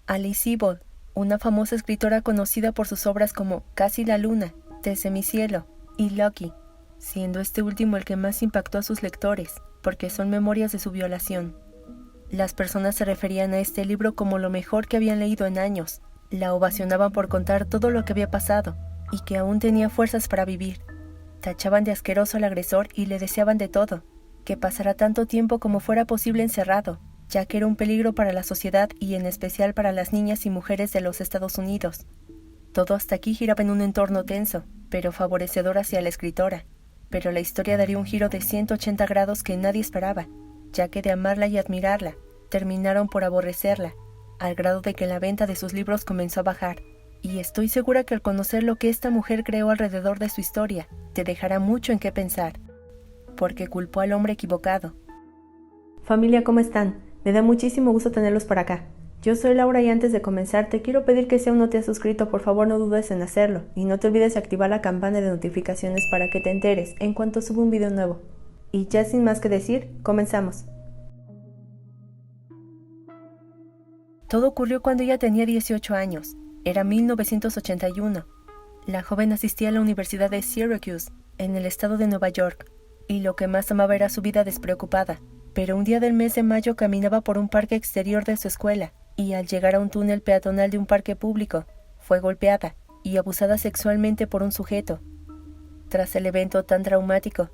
Alice Sebold, una famosa escritora conocida por sus obras como Casi la luna, Desde mi cielo y Lucky, siendo este último el que más impactó a sus lectores, porque son memorias de su violación. Las personas se referían a este libro como lo mejor que habían leído en años, la ovacionaban por contar todo lo que había pasado y que aún tenía fuerzas para vivir. Tachaban de asqueroso al agresor y le deseaban de todo, que pasara tanto tiempo como fuera posible encerrado, ya que era un peligro para la sociedad y en especial para las niñas y mujeres de los Estados Unidos. Todo hasta aquí giraba en un entorno tenso, pero favorecedor hacia la escritora. Pero la historia daría un giro de 180 grados que nadie esperaba, ya que de amarla y admirarla, terminaron por aborrecerla, al grado de que la venta de sus libros comenzó a bajar. Y estoy segura que al conocer lo que esta mujer creó alrededor de su historia, te dejará mucho en qué pensar, porque culpó al hombre equivocado. Familia, ¿cómo están? Me da muchísimo gusto tenerlos por acá. Yo soy Laura y antes de comenzar te quiero pedir que si aún no te has suscrito, por favor no dudes en hacerlo y no te olvides de activar la campana de notificaciones para que te enteres en cuanto suba un video nuevo. Y ya sin más que decir, comenzamos. Todo ocurrió cuando ella tenía 18 años. Era 1981. La joven asistía a la Universidad de Syracuse, en el estado de Nueva York, y lo que más amaba era su vida despreocupada. Pero un día del mes de mayo caminaba por un parque exterior de su escuela, y al llegar a un túnel peatonal de un parque público, fue golpeada y abusada sexualmente por un sujeto. Tras el evento tan traumático,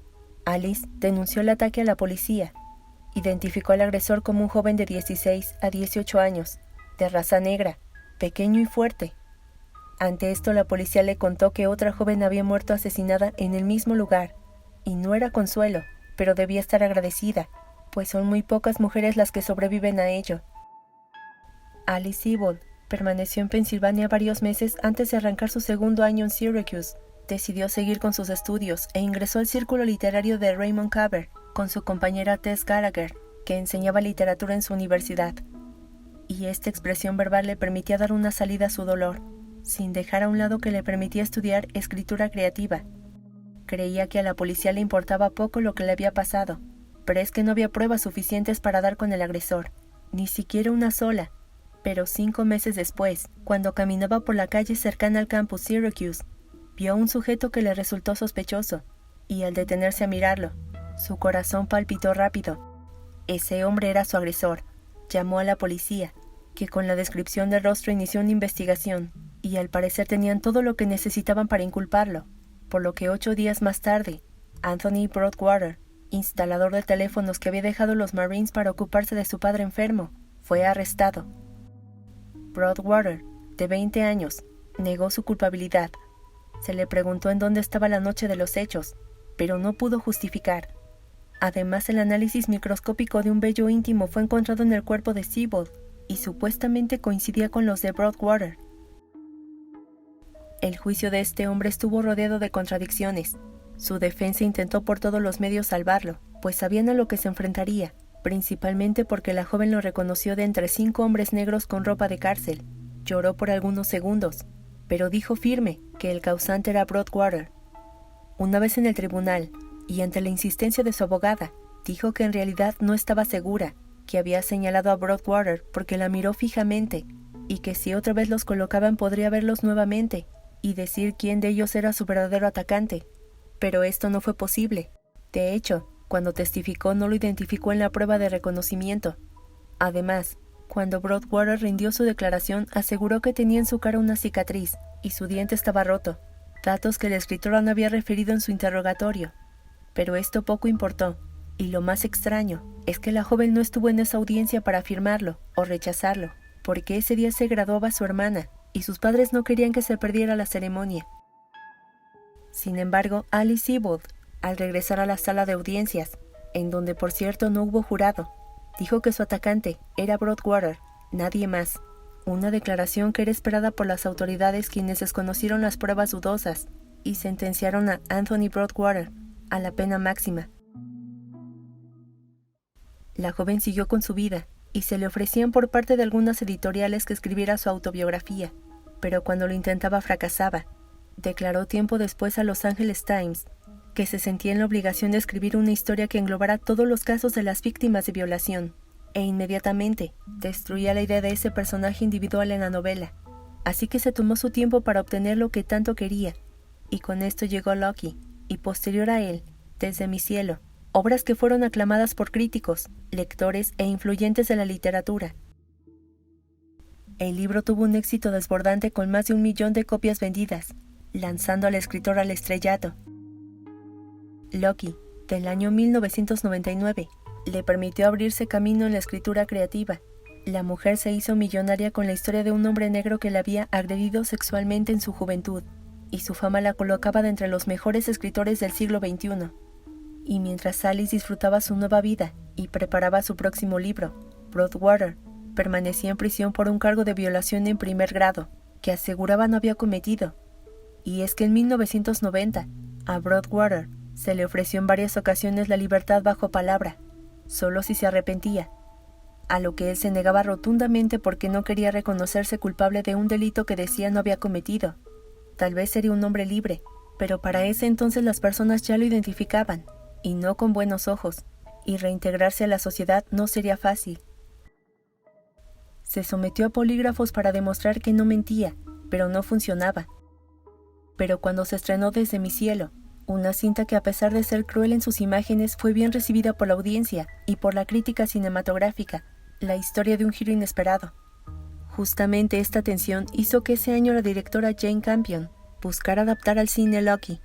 Alice denunció el ataque a la policía. Identificó al agresor como un joven de 16 a 18 años, de raza negra, pequeño y fuerte. Ante esto, la policía le contó que otra joven había muerto asesinada en el mismo lugar, y no era consuelo, pero debía estar agradecida, pues son muy pocas mujeres las que sobreviven a ello. Alice Sebold permaneció en Pensilvania varios meses antes de arrancar su segundo año en Syracuse. Decidió seguir con sus estudios e ingresó al círculo literario de Raymond Carver con su compañera Tess Gallagher, que enseñaba literatura en su universidad. Y esta expresión verbal le permitía dar una salida a su dolor, sin dejar a un lado que le permitía estudiar escritura creativa. Creía que a la policía le importaba poco lo que le había pasado, pero es que no había pruebas suficientes para dar con el agresor, ni siquiera una sola. Pero 5 meses después, cuando caminaba por la calle cercana al campus Syracuse, vio a un sujeto que le resultó sospechoso, y al detenerse a mirarlo, su corazón palpitó rápido. Ese hombre era su agresor. Llamó a la policía, que con la descripción del rostro inició una investigación, y al parecer tenían todo lo que necesitaban para inculparlo, por lo que 8 días más tarde, Anthony Broadwater, instalador de teléfonos que había dejado los Marines para ocuparse de su padre enfermo, fue arrestado. Broadwater, de 20 años, negó su culpabilidad. Se le preguntó en dónde estaba la noche de los hechos, pero no pudo justificar. Además, el análisis microscópico de un vello íntimo fue encontrado en el cuerpo de Sebold y supuestamente coincidía con los de Broadwater. El juicio de este hombre estuvo rodeado de contradicciones. Su defensa intentó por todos los medios salvarlo, pues sabían a lo que se enfrentaría, principalmente porque la joven lo reconoció de entre 5 hombres negros con ropa de cárcel. Lloró por algunos segundos, pero dijo firme que el causante era Broadwater. Una vez en el tribunal, y ante la insistencia de su abogada, dijo que en realidad no estaba segura, que había señalado a Broadwater porque la miró fijamente, y que si otra vez los colocaban podría verlos nuevamente, y decir quién de ellos era su verdadero atacante. Pero esto no fue posible. De hecho, cuando testificó no lo identificó en la prueba de reconocimiento. Además, cuando Broadwater rindió su declaración, aseguró que tenía en su cara una cicatriz, y su diente estaba roto, datos que la escritora no había referido en su interrogatorio. Pero esto poco importó, y lo más extraño es que la joven no estuvo en esa audiencia para afirmarlo o rechazarlo, porque ese día se graduaba su hermana, y sus padres no querían que se perdiera la ceremonia. Sin embargo, Alice Sebold, al regresar a la sala de audiencias, en donde por cierto no hubo jurado, dijo que su atacante era Broadwater, nadie más. Una declaración que era esperada por las autoridades, quienes desconocieron las pruebas dudosas y sentenciaron a Anthony Broadwater a la pena máxima. La joven siguió con su vida y se le ofrecían por parte de algunas editoriales que escribiera su autobiografía, pero cuando lo intentaba fracasaba. Declaró tiempo después a Los Angeles Times que se sentía en la obligación de escribir una historia que englobara todos los casos de las víctimas de violación, e inmediatamente destruía la idea de ese personaje individual en la novela. Así que se tomó su tiempo para obtener lo que tanto quería, y con esto llegó Loki, y posterior a él, Desde mi cielo, obras que fueron aclamadas por críticos, lectores e influyentes de la literatura. El libro tuvo un éxito desbordante con más de 1 millón de copias vendidas, lanzando al escritor al estrellato. Loki, del año 1999, le permitió abrirse camino en la escritura creativa. La mujer se hizo millonaria con la historia de un hombre negro que la había agredido sexualmente en su juventud, y su fama la colocaba de entre los mejores escritores del siglo XXI. Y mientras Alice disfrutaba su nueva vida y preparaba su próximo libro, Broadwater, permanecía en prisión por un cargo de violación en primer grado, que aseguraba no había cometido. Y es que en 1990, a Broadwater se le ofreció en varias ocasiones la libertad bajo palabra, solo si se arrepentía, a lo que él se negaba rotundamente porque no quería reconocerse culpable de un delito que decía no había cometido. Tal vez sería un hombre libre, pero para ese entonces las personas ya lo identificaban, y no con buenos ojos, y reintegrarse a la sociedad no sería fácil. Se sometió a polígrafos para demostrar que no mentía, pero no funcionaba. Pero cuando se estrenó Desde mi cielo, una cinta que a pesar de ser cruel en sus imágenes fue bien recibida por la audiencia y por la crítica cinematográfica, la historia de un giro inesperado. Justamente esta tensión hizo que ese año la directora Jane Campion buscara adaptar al cine Loki,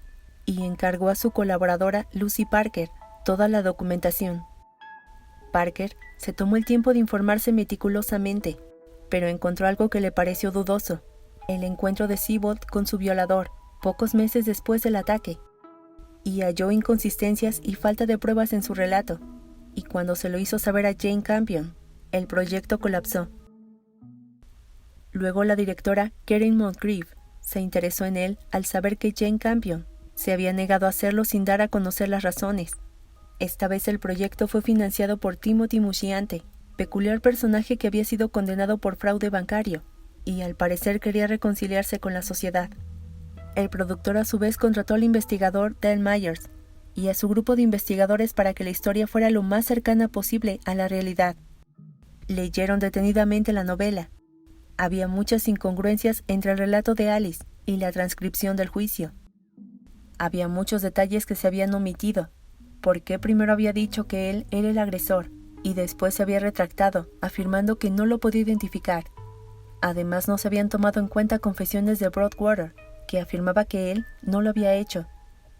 y encargó a su colaboradora Lucy Parker toda la documentación. Parker se tomó el tiempo de informarse meticulosamente, pero encontró algo que le pareció dudoso: el encuentro de Siebold con su violador, pocos meses después del ataque, y halló inconsistencias y falta de pruebas en su relato, y cuando se lo hizo saber a Jane Campion, el proyecto colapsó. Luego la directora Karen Moncrief se interesó en él al saber que Jane Campion se había negado a hacerlo sin dar a conocer las razones. Esta vez el proyecto fue financiado por Timothy Muschiante, peculiar personaje que había sido condenado por fraude bancario, y al parecer quería reconciliarse con la sociedad. El productor a su vez contrató al investigador Dale Myers y a su grupo de investigadores para que la historia fuera lo más cercana posible a la realidad. Leyeron detenidamente la novela. Había muchas incongruencias entre el relato de Alice y la transcripción del juicio. Había muchos detalles que se habían omitido. ¿Por qué primero había dicho que él era el agresor y después se había retractado, afirmando que no lo podía identificar? Además, no se habían tomado en cuenta confesiones de Broadwater, que afirmaba que él no lo había hecho.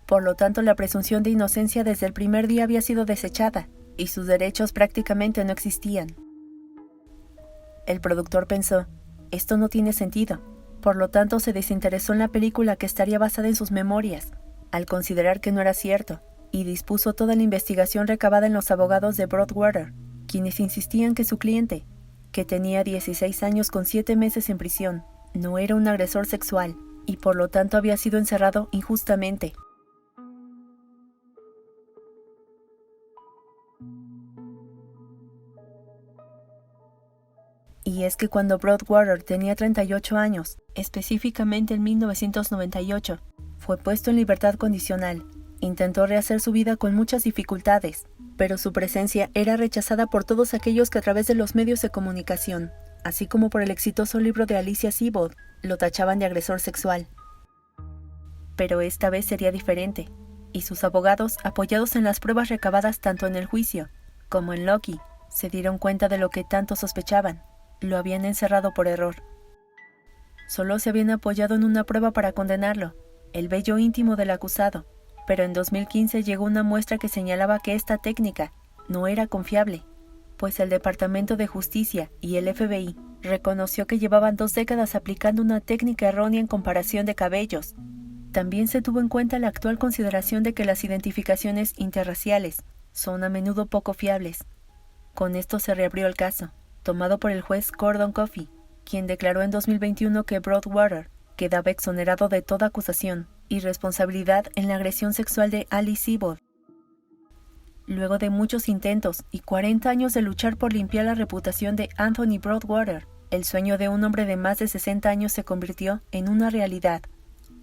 Por lo tanto, la presunción de inocencia desde el primer día había sido desechada, y sus derechos prácticamente no existían. El productor pensó: esto no tiene sentido. Por lo tanto, se desinteresó en la película que estaría basada en sus memorias, al considerar que no era cierto, y dispuso toda la investigación recabada en los abogados de Broadwater, quienes insistían que su cliente, que tenía 16 años con 7 meses en prisión, no era un agresor sexual, y por lo tanto había sido encerrado injustamente. Y es que cuando Broadwater tenía 38 años, específicamente en 1998, fue puesto en libertad condicional. Intentó rehacer su vida con muchas dificultades, pero su presencia era rechazada por todos aquellos que a través de los medios de comunicación, así como por el exitoso libro de Alicia Sebold, lo tachaban de agresor sexual. Pero esta vez sería diferente, y sus abogados, apoyados en las pruebas recabadas tanto en el juicio como en Loki, se dieron cuenta de lo que tanto sospechaban: lo habían encerrado por error. Solo se habían apoyado en una prueba para condenarlo, el vello íntimo del acusado, pero en 2015 llegó una muestra que señalaba que esta técnica no era confiable, pues el Departamento de Justicia y el FBI reconoció que llevaban 2 décadas aplicando una técnica errónea en comparación de cabellos. También se tuvo en cuenta la actual consideración de que las identificaciones interraciales son a menudo poco fiables. Con esto se reabrió el caso, tomado por el juez Gordon Coffey, quien declaró en 2021 que Broadwater quedaba exonerado de toda acusación y responsabilidad en la agresión sexual de Alice Sebold. Luego de muchos intentos y 40 años de luchar por limpiar la reputación de Anthony Broadwater, el sueño de un hombre de más de 60 años se convirtió en una realidad.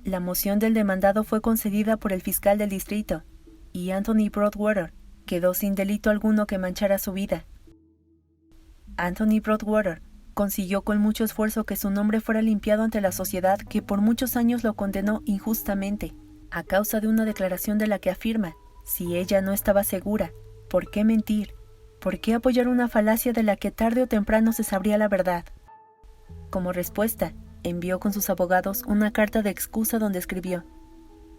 La moción del demandado fue concedida por el fiscal del distrito, y Anthony Broadwater quedó sin delito alguno que manchara su vida. Anthony Broadwater consiguió con mucho esfuerzo que su nombre fuera limpiado ante la sociedad que por muchos años lo condenó injustamente, a causa de una declaración de la que afirma, si ella no estaba segura, ¿por qué mentir? ¿Por qué apoyar una falacia de la que tarde o temprano se sabría la verdad? Como respuesta, envió con sus abogados una carta de excusa donde escribió: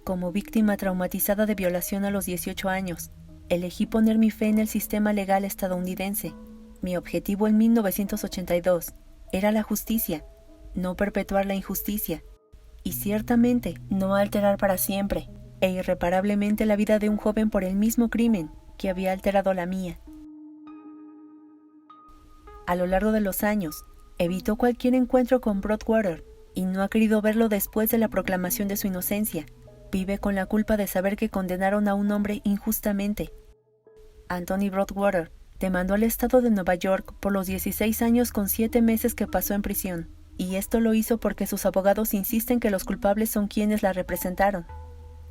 como víctima traumatizada de violación a los 18 años, elegí poner mi fe en el sistema legal estadounidense. Mi objetivo en 1982 era la justicia, no perpetuar la injusticia, y ciertamente no alterar para siempre e irreparablemente la vida de un joven por el mismo crimen que había alterado la mía. A lo largo de los años, evitó cualquier encuentro con Broadwater y no ha querido verlo después de la proclamación de su inocencia. Vive con la culpa de saber que condenaron a un hombre injustamente. Anthony Broadwater demandó al estado de Nueva York por los 16 años con 7 meses que pasó en prisión, y esto lo hizo porque sus abogados insisten que los culpables son quienes la representaron.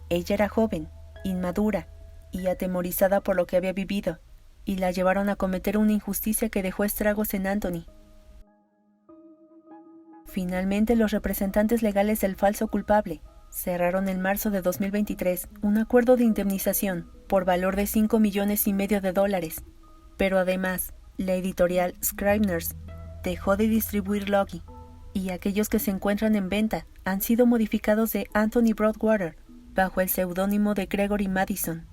Ella era joven, inmadura y atemorizada por lo que había vivido, y la llevaron a cometer una injusticia que dejó estragos en Anthony. Finalmente, los representantes legales del falso culpable cerraron en marzo de 2023 un acuerdo de indemnización por valor de $5,5 millones, pero además, la editorial Scribner's dejó de distribuir Logie, y aquellos que se encuentran en venta han sido modificados de Anthony Broadwater bajo el seudónimo de Gregory Madison.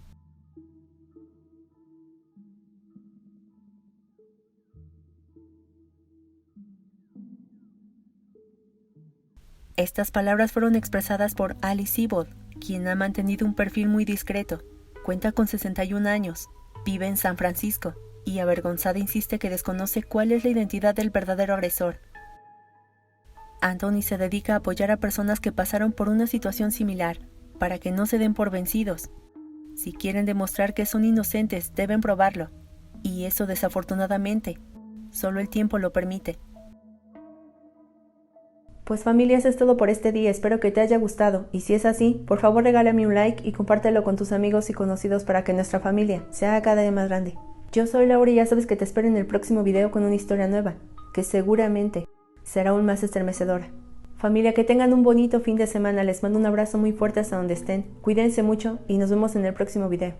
Estas palabras fueron expresadas por Alice Sebold, quien ha mantenido un perfil muy discreto. Cuenta con 61 años, vive en San Francisco y avergonzada insiste que desconoce cuál es la identidad del verdadero agresor. Anthony se dedica a apoyar a personas que pasaron por una situación similar, para que no se den por vencidos. Si quieren demostrar que son inocentes, deben probarlo, y eso desafortunadamente, solo el tiempo lo permite. Pues familia, eso es todo por este día, espero que te haya gustado, y si es así, por favor regálame un like y compártelo con tus amigos y conocidos para que nuestra familia sea cada día más grande. Yo soy Laura y ya sabes que te espero en el próximo video con una historia nueva, que seguramente será aún más estremecedora. Familia, que tengan un bonito fin de semana, les mando un abrazo muy fuerte hasta donde estén, cuídense mucho y nos vemos en el próximo video.